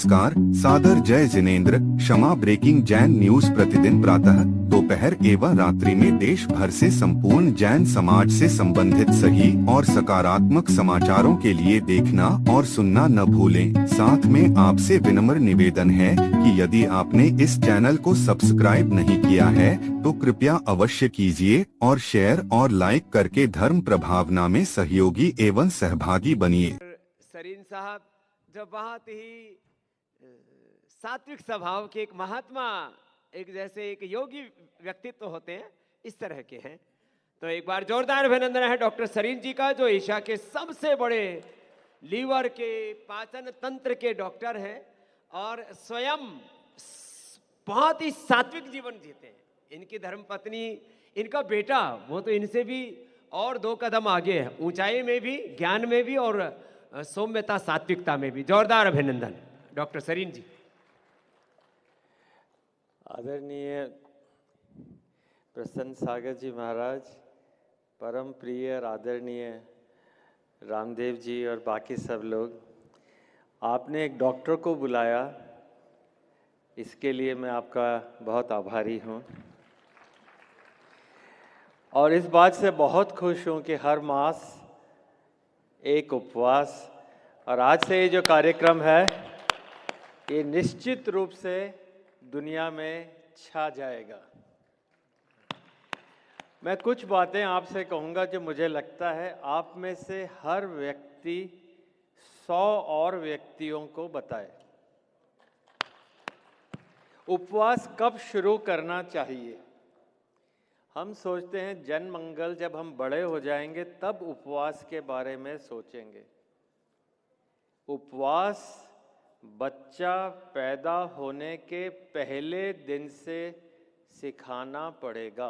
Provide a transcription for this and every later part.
नमस्कार, सादर जय जिनेंद्र। क्षमा ब्रेकिंग जैन न्यूज प्रतिदिन प्रातः, दोपहर एवं रात्रि में देश भर से संपूर्ण जैन समाज से संबंधित सही और सकारात्मक समाचारों के लिए देखना और सुनना न भूलें। साथ में आपसे विनम्र निवेदन है कि यदि आपने इस चैनल को सब्सक्राइब नहीं किया है तो कृपया अवश्य कीजिए और शेयर और लाइक करके धर्म प्रभावना में सहयोगी एवं सहभागी बनिए। सरीन साहब जो बहुत ही सात्विक स्वभाव के एक महात्मा, एक जैसे एक योगी व्यक्तित्व होते हैं, इस तरह के हैं। तो एक बार जोरदार अभिनंदन है डॉक्टर सरीन जी का, जो एशिया के सबसे बड़े लीवर के पाचन तंत्र के डॉक्टर हैं और स्वयं बहुत ही सात्विक जीवन जीते हैं। इनकी धर्मपत्नी, इनका बेटा, वो तो इनसे भी और 2 कदम आगे है, ऊंचाई में भी, ज्ञान में भी और सौम्यता सात्विकता में भी। जोरदार अभिनंदन डॉक्टर सरीन जी। आदरणीय प्रसन्न सागर जी महाराज, परम प्रिय और आदरणीय रामदेव जी और बाकी सब लोग, आपने एक डॉक्टर को बुलाया, इसके लिए मैं आपका बहुत आभारी हूँ। और इस बात से बहुत खुश हूँ कि हर मास एक उपवास, और आज से ये जो कार्यक्रम है ये निश्चित रूप से दुनिया में छा जाएगा। मैं कुछ बातें आपसे कहूँगा जो मुझे लगता है आप में से हर व्यक्ति 100 और व्यक्तियों को बताए। उपवास कब शुरू करना चाहिए? हम सोचते हैं जन मंगल, जब हम बड़े हो जाएंगे तब उपवास के बारे में सोचेंगे। उपवास बच्चा पैदा होने के पहले दिन से सिखाना पड़ेगा।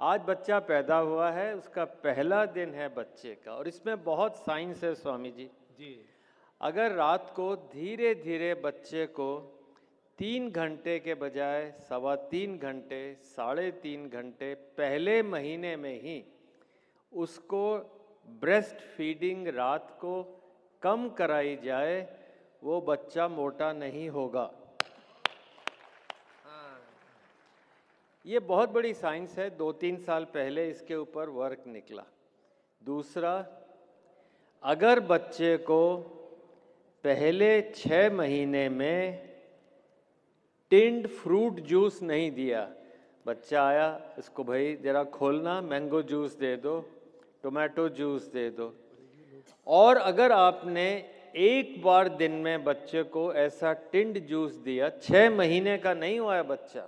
आज बच्चा पैदा हुआ है, उसका पहला दिन है बच्चे का, और इसमें बहुत साइंस है स्वामी जी। अगर रात को धीरे धीरे बच्चे को 3 घंटे के बजाय 3.25 घंटे, 3.5 घंटे पहले महीने में ही उसको ब्रेस्ट फीडिंग रात को कम कराई जाए, वो बच्चा मोटा नहीं होगा। ये बहुत बड़ी साइंस है। 2-3 साल पहले इसके ऊपर वर्क निकला। दूसरा, अगर बच्चे को पहले 6 महीने में टिंड फ्रूट जूस नहीं दिया, बच्चा आया, इसको भाई जरा खोलना, मैंगो जूस दे दो, टोमेटो जूस दे दो, और अगर आपने एक बार दिन में बच्चे को ऐसा टिंड जूस दिया, 6 महीने का नहीं हुआ है बच्चा,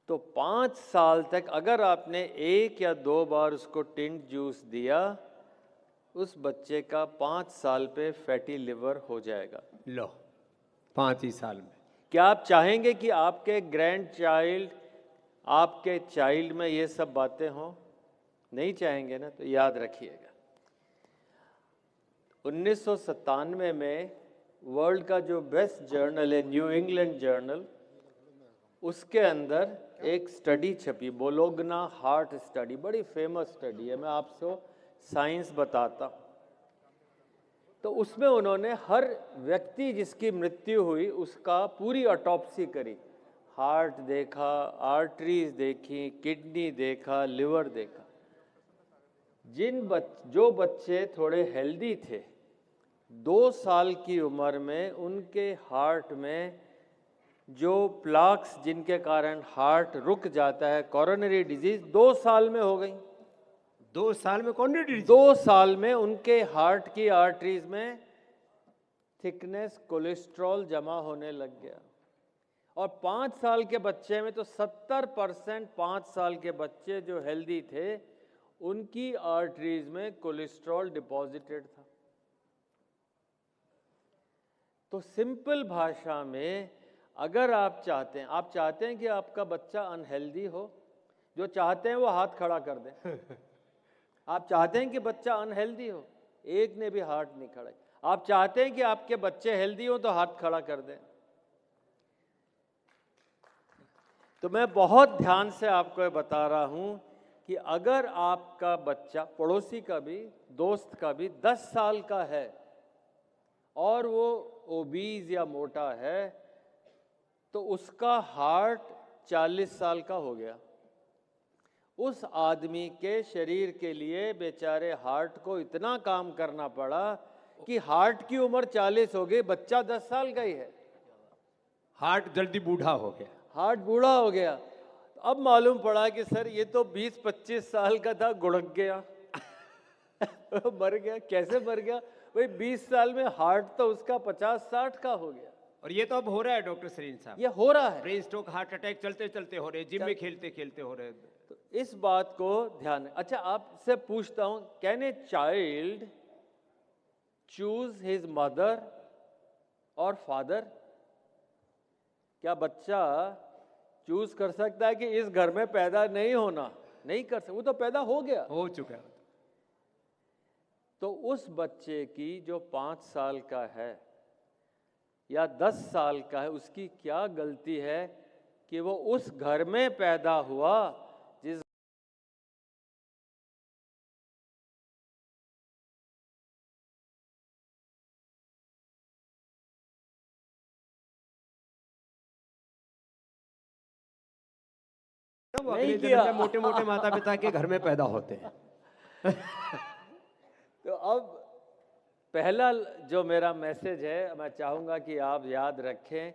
तो 5 साल तक अगर आपने 1 या 2 बार उसको टिंड जूस दिया, उस बच्चे का 5 साल पे फैटी लिवर हो जाएगा। लो, 5 ही साल में। क्या आप चाहेंगे कि आपके ग्रैंड चाइल्ड, आपके चाइल्ड में ये सब बातें हों? नहीं चाहेंगे ना, तो याद रखिएगा। 1997 में वर्ल्ड का जो बेस्ट जर्नल है, न्यू इंग्लैंड जर्नल, उसके अंदर एक स्टडी छपी, बोलोगना हार्ट स्टडी, बड़ी फेमस स्टडी है, मैं आपको साइंस बताता हूँ। तो उसमें उन्होंने हर व्यक्ति जिसकी मृत्यु हुई उसका पूरी ऑटोप्सी करी। हार्ट देखा, आर्टरीज देखी, किडनी देखा, लिवर देखा। जो बच्चे थोड़े हेल्दी थे, 2 साल की उम्र में उनके हार्ट में जो प्लाक्स जिनके कारण हार्ट रुक जाता है, कोरोनरी डिजीज, 2 साल में हो गई। 2 साल में कौन डिजीज? 2 साल में उनके हार्ट की आर्टरीज में थिकनेस, कोलेस्ट्रॉल जमा होने लग गया। और 5 साल के बच्चे में तो 70% 5 साल के बच्चे जो हेल्दी थे, उनकी आर्टरीज में कोलेस्ट्रॉल डिपॉजिटेड था। तो सिंपल भाषा में, अगर आप चाहते हैं कि आपका बच्चा अनहेल्दी हो, जो चाहते हैं वो हाथ खड़ा कर दें। आप चाहते हैं कि बच्चा अनहेल्दी हो? एक ने भी हाथ नहीं खड़ा। आप चाहते हैं कि आपके बच्चे हेल्दी हो तो हाथ खड़ा कर दें। तो मैं बहुत ध्यान से आपको बता रहा हूं कि अगर आपका बच्चा, पड़ोसी का भी, दोस्त का भी 10 साल का है और वो ओबीज या मोटा है तो उसका हार्ट 40 साल का हो गया। उस आदमी के शरीर के लिए बेचारे हार्ट को इतना काम करना पड़ा कि हार्ट की उम्र 40 हो गई, बच्चा 10 साल का ही है। हार्ट जल्दी बूढ़ा हो गया। हार्ट बूढ़ा हो गया। अब मालूम पड़ा कि सर ये तो 20-25 साल का था, गुड़क गया मर गया। कैसे मर गया भाई? 20 साल में हार्ट तो उसका 50-60 का हो गया। और ये तो अब हो रहा है डॉक्टर सरीन साहब, ये हो रहा है। ब्रेन स्ट्रोक, हार्ट अटैक चलते चलते हो रहे, जिम में खेलते खेलते हो रहे। तो इस बात को ध्यान। अच्छा, आपसे पूछता हूं, can a child choose his mother और फादर? क्या बच्चा चूज कर सकता है कि इस घर में पैदा नहीं होना? नहीं कर सकता, वो तो पैदा हो गया, हो चुका है। तो उस बच्चे की जो 5 साल का है या 10 साल का है, उसकी क्या गलती है कि वो उस घर में पैदा हुआ जिस वो नहीं अगले किया। जन्म में मोटे मोटे माता पिता के घर में पैदा होते हैं। तो अब पहला जो मेरा मैसेज है, मैं चाहूँगा कि आप याद रखें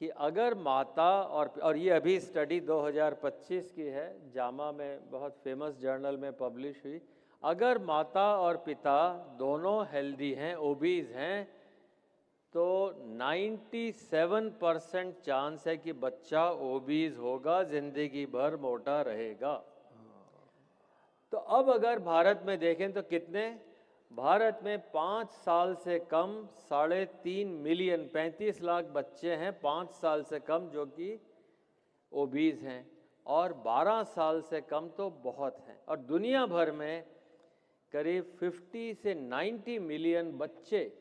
कि अगर माता और ये अभी स्टडी 2025 की है, जामा में बहुत फेमस जर्नल में पब्लिश हुई। अगर माता और पिता दोनों हेल्दी हैं, ओबीज हैं, तो 97% चांस है कि बच्चा ओबीज होगा, जिंदगी भर मोटा रहेगा। तो अब अगर भारत में देखें तो कितने, भारत में 5 साल से कम 3.5 मिलियन 35 लाख बच्चे हैं 5 साल से कम जो कि ओबीज हैं, और 12 साल से कम तो बहुत हैं। और दुनिया भर में करीब 50 से 90 मिलियन बच्चे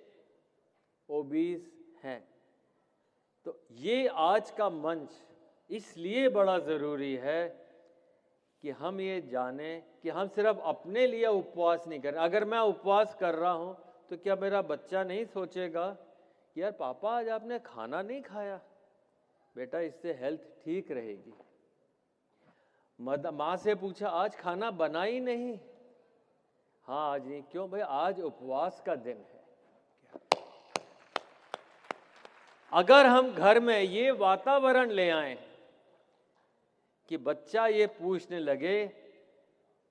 ओबीज हैं। तो ये आज का मंच इसलिए बड़ा ज़रूरी है कि हम ये जानें कि हम सिर्फ अपने लिए उपवास नहीं कर रहे। अगर मैं उपवास कर रहा हूँ तो क्या मेरा बच्चा नहीं सोचेगा कि यार पापा आज आपने खाना नहीं खाया, बेटा इससे हेल्थ ठीक रहेगी। माँ से पूछा आज खाना बना ही नहीं, हाँ आज नहीं, क्यों भाई? आज उपवास का दिन है। अगर हम घर में ये वातावरण ले आएं कि बच्चा ये पूछने लगे,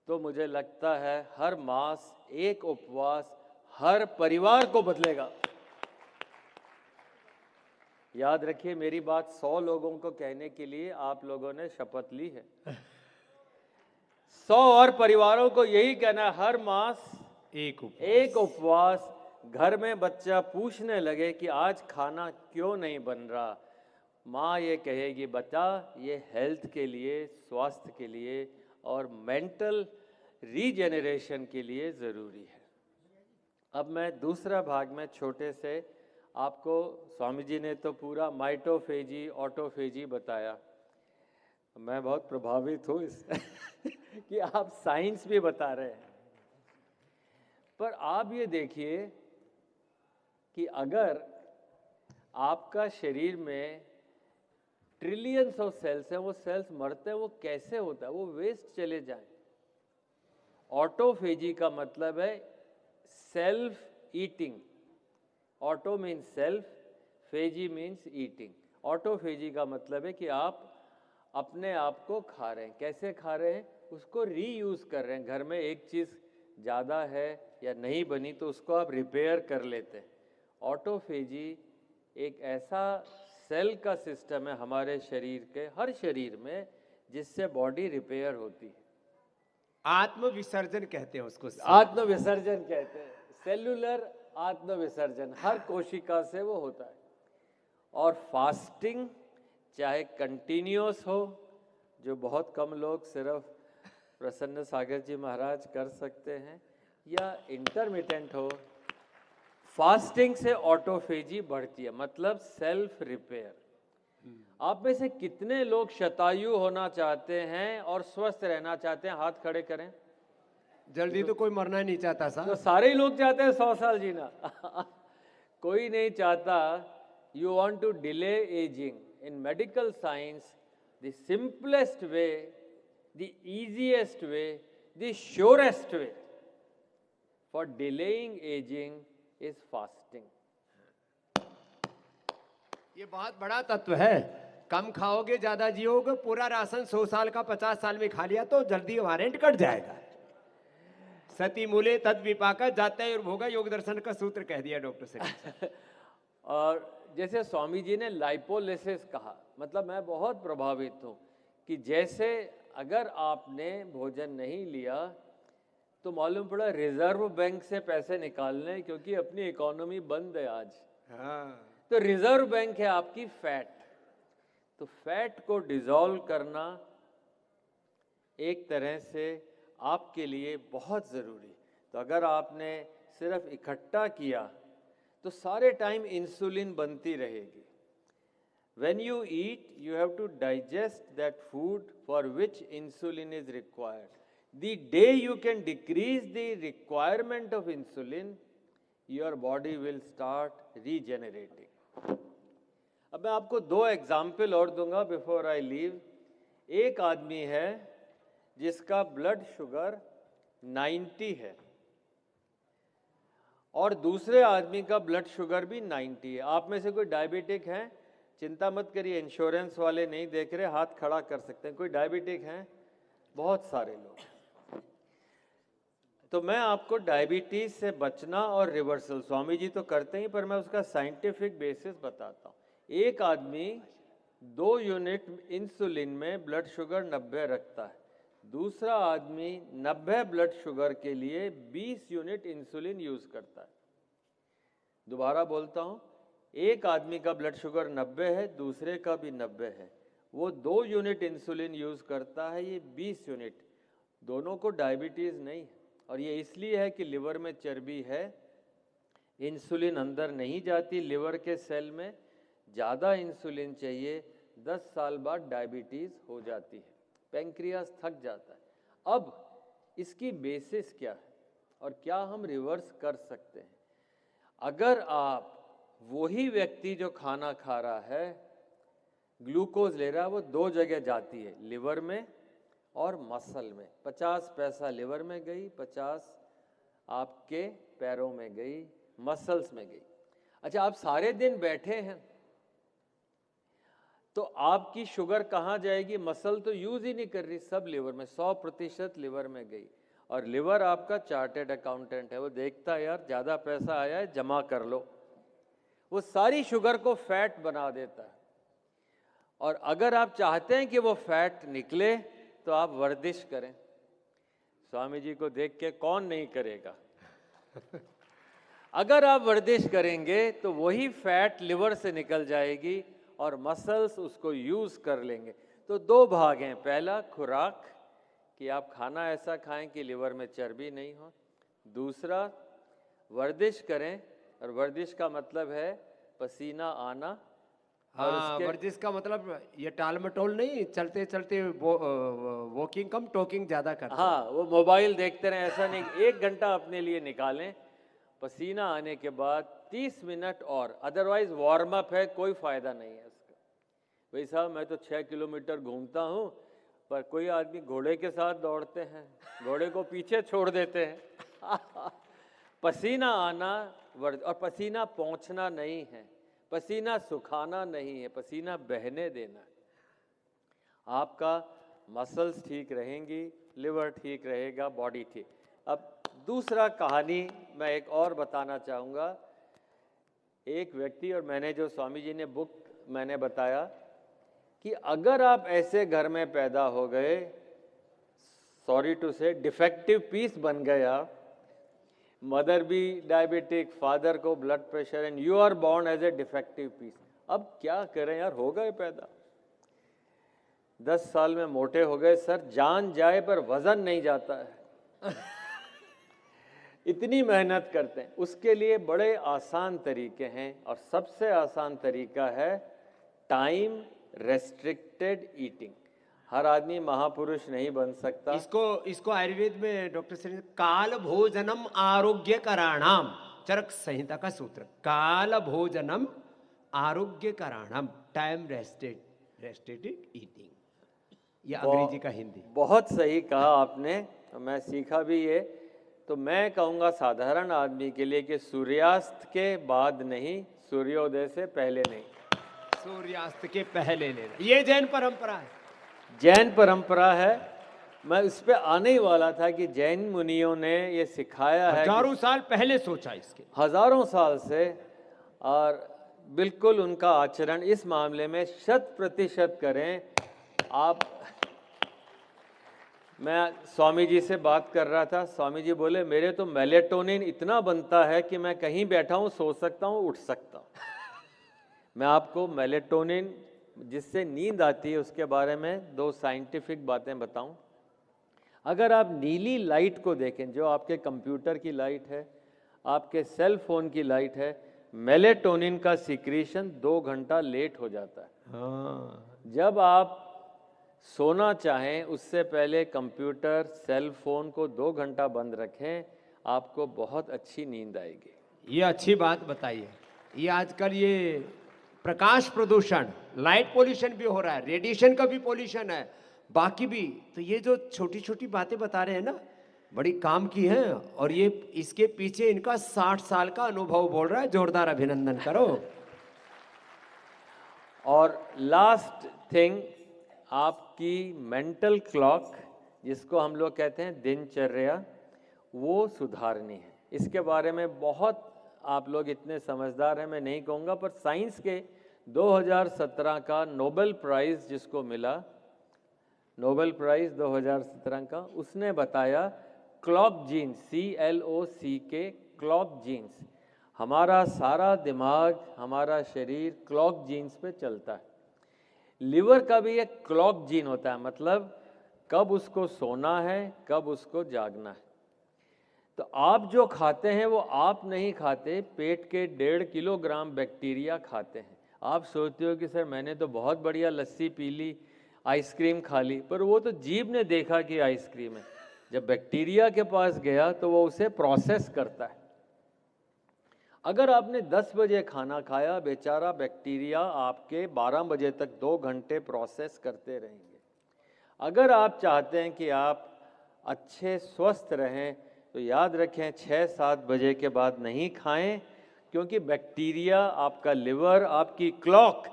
तो मुझे लगता है हर मास एक उपवास हर परिवार को बदलेगा। याद रखिए मेरी बात, 100 लोगों को कहने के लिए आप लोगों ने शपथ ली है। 100 और परिवारों को यही कहना है, हर मास एक उपवास। घर में बच्चा पूछने लगे कि आज खाना क्यों नहीं बन रहा, माँ ये कहेगी बता ये हेल्थ के लिए, स्वास्थ्य के लिए और मेंटल रीजेनरेशन के लिए ज़रूरी है। अब मैं दूसरा भाग में छोटे से आपको, स्वामी जी ने तो पूरा माइटोफेजी ऑटोफेजी बताया, मैं बहुत प्रभावित हूँ इससे कि आप साइंस भी बता रहे हैं। पर आप ये देखिए कि अगर आपका शरीर में ट्रिलियंस ऑफ सेल्स हैं, वो सेल्स मरते हैं, वो कैसे होता है? वो वेस्ट चले जाएं। ऑटोफेजी का मतलब है self eating. Auto means self, phagy means eating. Autophagy का मतलब है कि आप अपने आप को खा रहे हैं। कैसे खा रहे हैं? उसको रीयूज कर रहे हैं। घर में एक चीज़ ज़्यादा है या नहीं बनी तो उसको आप रिपेयर कर लेते हैं। ऑटोफेजी एक ऐसा सेल का सिस्टम है हमारे शरीर के, हर शरीर में, जिससे बॉडी रिपेयर होती है। आत्मविसर्जन कहते हैं उसको। आत्मविसर्जन कहते हैं, सेल्यूलर आत्मविसर्जन, हर कोशिका से वो होता है। और फास्टिंग चाहे कंटिन्यूअस हो, जो बहुत कम लोग सिर्फ प्रसन्न सागर जी महाराज कर सकते हैं, या इंटरमिटेंट हो, फास्टिंग से ऑटोफेजी बढ़ती है, मतलब सेल्फ रिपेयर। आप में से कितने लोग शतायु होना चाहते हैं और स्वस्थ रहना चाहते हैं? हाथ खड़े करें। जल्दी तो कोई मरना नहीं चाहता तो साहब। सारे ही लोग चाहते हैं 100 साल जीना कोई नहीं चाहता, you want to delay aging. In medical science, the simplest way, the easiest way, the surest way for delaying aging is fasting. ये बहुत बड़ा तत्व है। कम खाओगे ज्यादा जियोगे, पूरा राशन 100 साल का 50 साल में खा लिया तो जल्दी वारंट कट जाएगा। सती मूले तद विपाका जाते और भोगा, योग दर्शन का सूत्र कह दिया डॉक्टर से। और जैसे स्वामी जी ने लाइपोलिसिस कहा, मतलब मैं बहुत प्रभावित हूँ कि जैसे अगर आपने भोजन नहीं लिया तो मालूम पड़ा रिजर्व बैंक से पैसे निकालने, क्योंकि अपनी इकोनॉमी बंद है आज। हाँ। तो रिजर्व बैंक है आपकी फैट, तो फैट को डिसॉल्व करना एक तरह से आपके लिए बहुत ज़रूरी। तो अगर आपने सिर्फ इकट्ठा किया तो सारे टाइम इंसुलिन बनती रहेगी। When you eat, you have to digest that food for which insulin is required. The day you can decrease the requirement of insulin, your body will start regenerating. अब मैं आपको 2 एग्जाम्पल और दूंगा before I leave. एक आदमी है जिसका blood sugar 90 है और दूसरे आदमी का ब्लड शुगर भी 90 है। आप में से कोई डायबिटिक है? चिंता मत करिए, इंश्योरेंस वाले नहीं देख रहे, हाथ खड़ा कर सकते हैं। कोई डायबिटिक है? बहुत सारे लोग। तो मैं आपको डायबिटीज से बचना और रिवर्सल, स्वामी जी तो करते ही, पर मैं उसका साइंटिफिक बेसिस बताता हूँ। एक आदमी 2 यूनिट इंसुलिन में ब्लड शुगर 90 रखता है, दूसरा आदमी 90 ब्लड शुगर के लिए 20 यूनिट इंसुलिन यूज करता है। दोबारा बोलता हूँ, एक आदमी का ब्लड शुगर 90 है, दूसरे का भी 90 है, वो 2 यूनिट इंसुलिन यूज करता है, ये 20 यूनिट। दोनों को डायबिटीज नहीं है, और ये इसलिए है कि लिवर में चर्बी है, इंसुलिन अंदर नहीं जाती लिवर के सेल में, ज़्यादा इंसुलिन चाहिए, 10 साल बाद डायबिटीज हो जाती है, पैंक्रियास थक जाता है। अब इसकी बेसिस क्या है और क्या हम रिवर्स कर सकते हैं? अगर आप वही व्यक्ति जो खाना खा रहा है, ग्लूकोज ले रहा है, वो 2 जगह जाती है, लिवर में और मसल में। 50 पैसा लिवर में गई, 50 आपके पैरों में गई, मसल्स में गई। अच्छा, आप सारे दिन बैठे हैं तो आपकी शुगर कहाँ जाएगी? मसल तो यूज ही नहीं कर रही, सब लिवर में, 100% लिवर में गई। और लिवर आपका चार्टेड अकाउंटेंट है, वो देखता है यार ज़्यादा पैसा आया है, जमा कर लो, वो सारी शुगर को फैट बना देता है। और अगर आप चाहते हैं कि वो फैट निकले तो आप वर्जिश करें। स्वामी जी को देख के कौन नहीं करेगा? अगर आप वर्जिश करेंगे तो वही फैट लिवर से निकल जाएगी और मसल्स उसको यूज कर लेंगे। तो 2 भाग हैं, पहला खुराक कि आप खाना ऐसा खाएं कि लिवर में चर्बी नहीं हो, दूसरा वर्जिश करें, और वर्जिश का मतलब है पसीना आना। हाँ, वर्जिश का मतलब ये टाल मटोल नहीं, चलते चलते वॉकिंग कम टॉकिंग ज्यादा करते। हाँ, वो मोबाइल देखते रहे, ऐसा नहीं। 1 घंटा अपने लिए निकालें, पसीना आने के बाद 30 मिनट और, अदरवाइज वार्म अप है, कोई फायदा नहीं है इसका। भाई साहब, मैं तो 6 किलोमीटर घूमता हूँ, पर कोई आदमी घोड़े के साथ दौड़ते हैं, घोड़े को पीछे छोड़ देते हैं। पसीना आना और पसीना पहुँचना नहीं है, पसीना सुखाना नहीं है, पसीना बहने देना है। आपका मसल्स ठीक रहेंगी, लिवर ठीक रहेगा, बॉडी ठीक। अब दूसरा कहानी मैं एक और बताना चाहूँगा। एक व्यक्ति, और मैंने जो स्वामी जी ने बुक मैंने बताया कि अगर आप ऐसे घर में पैदा हो गए, sorry to say, defective piece बन गया, मदर भी डायबिटिक, फादर को blood pressure, and you are born as a defective piece. अब क्या करें यार, हो गए पैदा, 10 साल में मोटे हो गए, सर जान जाए पर वजन नहीं जाता है। इतनी मेहनत करते हैं, उसके लिए बड़े आसान तरीके हैं, और सबसे आसान तरीका है टाइम रेस्ट्रिक्टेड ईटिंग। हर आदमी महापुरुष नहीं बन सकता। इसको आयुर्वेद में डॉक्टर श्री काल भोजनम आरोग्य कराणाम, चरक संहिता का सूत्र, काल भोजनम आरोग्य कराणम, टाइम रेस्टेड ईटिंग, ये अंग्रेजी का हिंदी। बहुत सही कहा आपने, मैं सीखा भी ये। तो मैं कहूँगा साधारण आदमी के लिए कि सूर्यास्त के बाद नहीं, सूर्योदय से पहले नहीं। सूर्यास्त के पहले लेना, ये जैन परंपरा है। जैन परंपरा है। मैं उस पर आने ही वाला था कि जैन मुनियों ने ये सिखाया है, हजारों साल पहले सोचा इसके, हजारों साल से, और बिल्कुल उनका आचरण इस मामले में 100% करें आप। मैं स्वामी जी से बात कर रहा था, स्वामी जी बोले मेरे तो मेलेटोनिन इतना बनता है कि मैं कहीं बैठा हूँ, सो सकता हूँ, उठ सकता हूँ। मैं आपको मेलेटोनिन जिससे नींद आती है उसके बारे में 2 साइंटिफिक बातें बताऊं। अगर आप नीली लाइट को देखें, जो आपके कंप्यूटर की लाइट है, आपके सेल फोन की लाइट है, मेलेटोनिन का सिक्रीशन 2 घंटा लेट हो जाता है। जब आप सोना चाहें उससे पहले कंप्यूटर, सेल फोन को 2 घंटा बंद रखें, आपको बहुत अच्छी नींद आएगी। ये अच्छी बात बताइए। ये आजकल ये प्रकाश प्रदूषण, लाइट पोल्यूशन भी हो रहा है, रेडिएशन का भी पोल्यूशन है, बाकी भी, तो ये जो छोटी छोटी बातें बता रहे हैं ना, बड़ी काम की हैं। और ये इसके पीछे इनका 60 साल का अनुभव बोल रहा है, जोरदार अभिनंदन करो। और लास्ट थिंग, आपकी मेंटल क्लॉक, जिसको हम लोग कहते हैं दिनचर्या, वो सुधारनी है। इसके बारे में बहुत आप लोग इतने समझदार हैं, मैं नहीं कहूँगा, पर साइंस के 2017 का नोबेल प्राइज़ जिसको मिला, नोबेल प्राइज़ 2017 का, उसने बताया clock genes, CLOCK, clock genes, हमारा सारा दिमाग, हमारा शरीर क्लॉक जीन्स पे चलता है। लिवर का भी एक क्लॉक जीन होता है, मतलब कब उसको सोना है, कब उसको जागना है। तो आप जो खाते हैं वो आप नहीं खाते, पेट के 1.5 किलोग्राम बैक्टीरिया खाते हैं। आप सोचते हो कि सर मैंने तो बहुत बढ़िया लस्सी पी ली, आइसक्रीम खा ली, पर वो तो जीभ ने देखा कि आइसक्रीम है। जब बैक्टीरिया के पास गया तो वो उसे प्रोसेस करता है। अगर आपने 10 बजे खाना खाया, बेचारा बैक्टीरिया आपके 12 बजे तक 2 घंटे प्रोसेस करते रहेंगे। अगर आप चाहते हैं कि आप अच्छे स्वस्थ रहें तो याद रखें 6-7 बजे के बाद नहीं खाएं, क्योंकि बैक्टीरिया, आपका लिवर, आपकी क्लॉक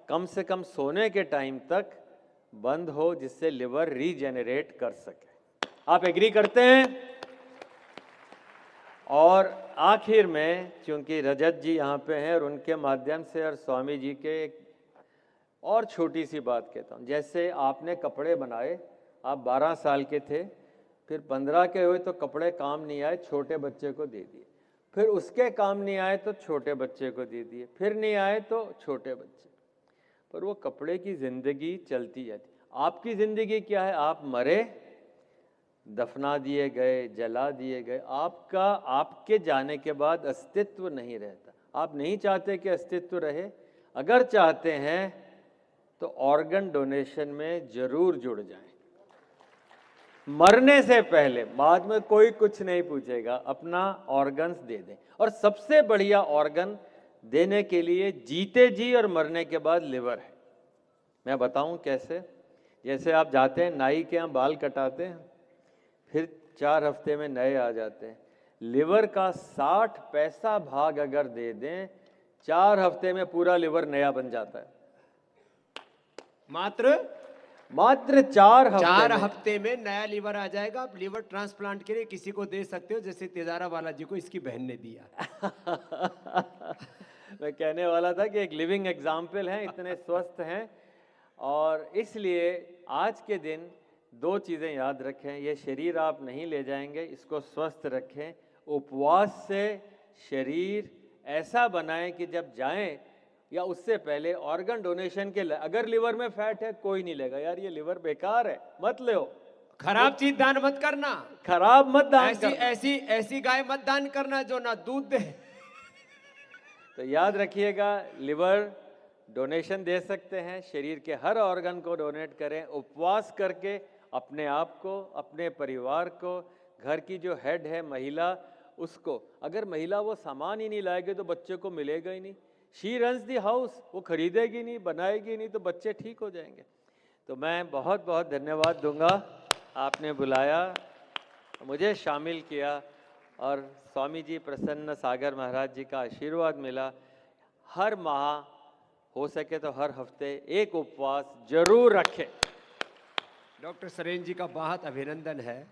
कम से कम सोने के टाइम तक बंद हो, जिससे लिवर रीजेनरेट कर सके। आप एग्री करते हैं? और आखिर में, चूंकि रजत जी यहाँ पे हैं और उनके माध्यम से और स्वामी जी के एक और छोटी सी बात कहता हूँ। जैसे आपने कपड़े बनाए, आप 12 साल के थे, फिर 15 के हुए तो कपड़े काम नहीं आए, छोटे बच्चे को दे दिए, फिर उसके काम नहीं आए तो छोटे बच्चे को दे दिए, फिर नहीं आए तो छोटे बच्चे, पर वो कपड़े की जिंदगी चलती जाती। आपकी जिंदगी क्या है? आप मरे, दफना दिए गए, जला दिए गए, आपका आपके जाने के बाद अस्तित्व नहीं रहता। आप नहीं चाहते कि अस्तित्व रहे। अगर चाहते हैं तो ऑर्गन डोनेशन में जरूर जुड़ जाएं। मरने से पहले, बाद में कोई कुछ नहीं पूछेगा, अपना ऑर्गन्स दे दें। और सबसे बढ़िया ऑर्गन देने के लिए जीते जी और मरने के बाद लिवर है। मैं बताऊं कैसे? जैसे आप जाते हैं नाई के यहाँ, बाल कटाते हैं, फिर 4 हफ्ते में नए आ जाते हैं। लिवर का 60 पैसा भाग अगर दे दें, 4 हफ्ते में पूरा लिवर नया बन जाता है। मात्र 4 हफ्ते में नया लिवर आ जाएगा। आप लिवर ट्रांसप्लांट के लिए किसी को दे सकते हो, जैसे तेजारा बालाजी को इसकी बहन ने दिया। मैं कहने वाला था कि एक लिविंग एग्जाम्पल है, इतने स्वस्थ हैं। और इसलिए आज के दिन 2 चीज़ें याद रखें। ये शरीर आप नहीं ले जाएंगे, इसको स्वस्थ रखें। उपवास से शरीर ऐसा बनाएं कि जब जाएं या उससे पहले ऑर्गन डोनेशन के लिए, अगर लिवर में फैट है कोई नहीं लेगा, यार ये लिवर बेकार है, मत लो। खराब चीज दान मत करना, खराब मत दान करना। ऐसी गाय मत दान करना जो ना दूध दे। तो याद रखिएगा, लिवर डोनेशन दे सकते हैं, शरीर के हर ऑर्गन को डोनेट करें। उपवास करके अपने आप को, अपने परिवार को, घर की जो हेड है महिला, उसको, अगर महिला वो सामान ही नहीं लाएगी तो बच्चे को मिलेगा ही नहीं। शी रन्स दी हाउस, वो खरीदेगी नहीं, बनाएगी नहीं, तो बच्चे ठीक हो जाएंगे। तो मैं बहुत बहुत धन्यवाद दूंगा, आपने बुलाया, मुझे शामिल किया, और स्वामी जी प्रसन्न सागर महाराज जी का आशीर्वाद मिला। हर माह हो सके तो हर हफ्ते एक उपवास जरूर रखें। डॉक्टर सरेन जी का बहुत अभिनंदन है,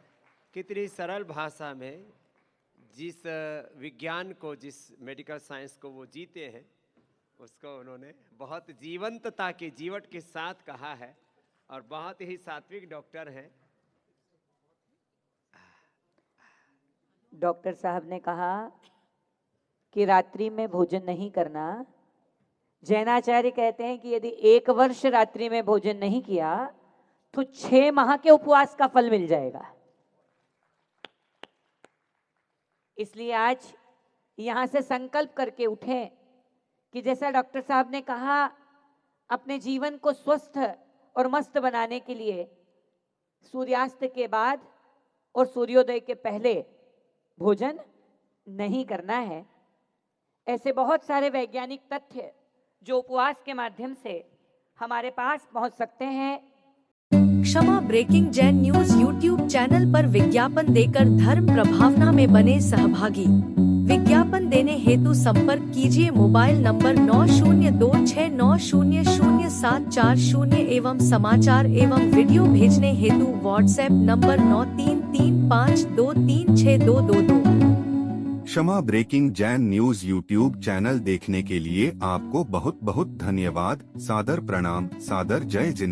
कितनी सरल भाषा में जिस विज्ञान को, जिस मेडिकल साइंस को वो जीते हैं, उसको उन्होंने बहुत जीवंतता के जीवट के साथ कहा है, और बहुत ही सात्विक डॉक्टर हैं। डॉक्टर साहब ने कहा कि रात्रि में भोजन नहीं करना। जैनाचार्य कहते हैं कि यदि 1 वर्ष रात्रि में भोजन नहीं किया तो 6 माह के उपवास का फल मिल जाएगा। इसलिए आज यहां से संकल्प करके उठे कि जैसा डॉक्टर साहब ने कहा, अपने जीवन को स्वस्थ और मस्त बनाने के लिए सूर्यास्त के बाद और सूर्योदय के पहले भोजन नहीं करना है। ऐसे बहुत सारे वैज्ञानिक तथ्य जो उपवास के माध्यम से हमारे पास पहुंच सकते हैं। Kshama breaking Jain news YouTube channel पर विज्ञापन देकर धर्म प्रभावना में बने सहभागी। विज्ञापन देने हेतु संपर्क कीजिए मोबाइल नंबर 9026900740 एवं समाचार एवं वीडियो भेजने हेतु WhatsApp number 9335236222। Kshama breaking Jain news YouTube channel देखने के लिए आपको बहुत बहुत धन्यवाद। सादर प्रणाम, सादर जय जिनेंद्र।